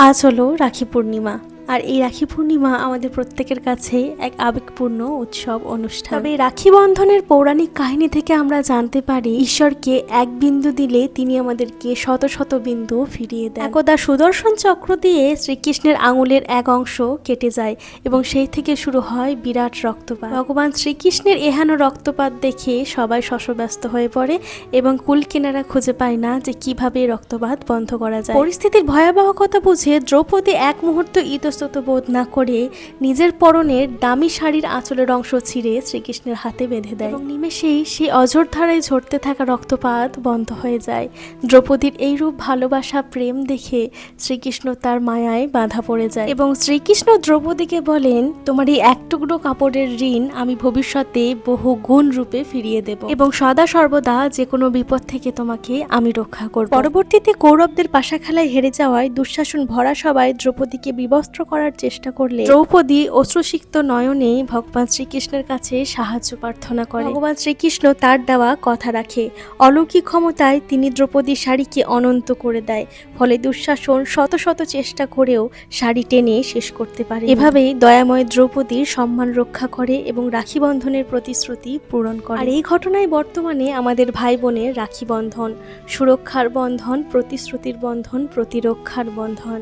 আজ হলো রাখি পূর্ণিমা। আর এই রাখি পূর্ণিমা আমাদের প্রত্যেকের কাছে এক আবেগপূর্ণ উৎসব অনুষ্ঠান। তবে এই রাখি বন্ধনের পৌরাণিক কাহিনী থেকে আমরা জানতে পারি ঈশ্বরকে এক বিন্দু দিলে তিনি আমাদেরকে শত শত বিন্দু ফিরিয়ে দেন। একদা সুদর্শন চক্র দিয়ে শ্রীকৃষ্ণের আঙুলের এক অংশ কেটে যায় এবং সেই থেকে শুরু হয় বিরাট রক্তপাত। ভগবান শ্রীকৃষ্ণের এহেন রক্তপাত দেখে সবাই শশব্যস্ত হয়ে পড়ে এবং কুল কিনারা খুঁজে পায় না যে কিভাবে রক্তপাত বন্ধ করা যায়। পরিস্থিতির ভয়াবহতা বুঝে দ্রৌপদী এক মুহূর্ত ইতস্তত বোধ না করে নিজের পরনের দামি শাড়ির আঁচলের অংশ ছিঁড়ে শ্রীকৃষ্ণের হাতে বেঁধে দেয় এবং নিমেষেই সেই অঝোর ধারায় ঝরতে থাকা রক্তপাত বন্ধ হয়ে যায়। দ্রৌপদীর এই রূপ ভালোবাসা প্রেম দেখে শ্রীকৃষ্ণ তার মায়ায় বাঁধা পড়ে যায় এবং শ্রীকৃষ্ণ দ্রৌপদীকে বলেন, তোমার এই এক টুকরো কাপড়ের ঋণ আমি ভবিষ্যতে বহু গুণ রূপে ফিরিয়ে দেব এবং সদা সর্বদা যে কোনো বিপদ থেকে তোমাকে আমি রক্ষা করব। পরবর্তীতে কৌরবদের পাশা খেলায় হেরে যাওয়ায় দুঃশাসন ভরা সবাই দ্রৌপদীকে বিবস্ত্র করার চেষ্টা করলে দ্রৌপদী অশ্রুসিক্ত নয়নে ভগবান শ্রীকৃষ্ণের কাছে সাহায্য প্রার্থনা করে। ভগবান শ্রীকৃষ্ণ তার দেওয়া কথা রাখে। অলৌকিক ক্ষমতায় তিনি দ্রৌপদীর শাড়িকে অনন্ত করে দেয়। ফলে দুঃশাসন শত শত চেষ্টা করেও শাড়ি টেনে শেষ করতে পারে। এভাবেই দয়াময় দ্রৌপদীর সম্মান রক্ষা করে এবং রাখি বন্ধনের প্রতিশ্রুতি পূরণ করে। আর এই ঘটনায় বর্তমানে আমাদের ভাই বোনের রাখি বন্ধন, সুরক্ষার বন্ধন, প্রতিশ্রুতির বন্ধন, প্রতিরক্ষার বন্ধন।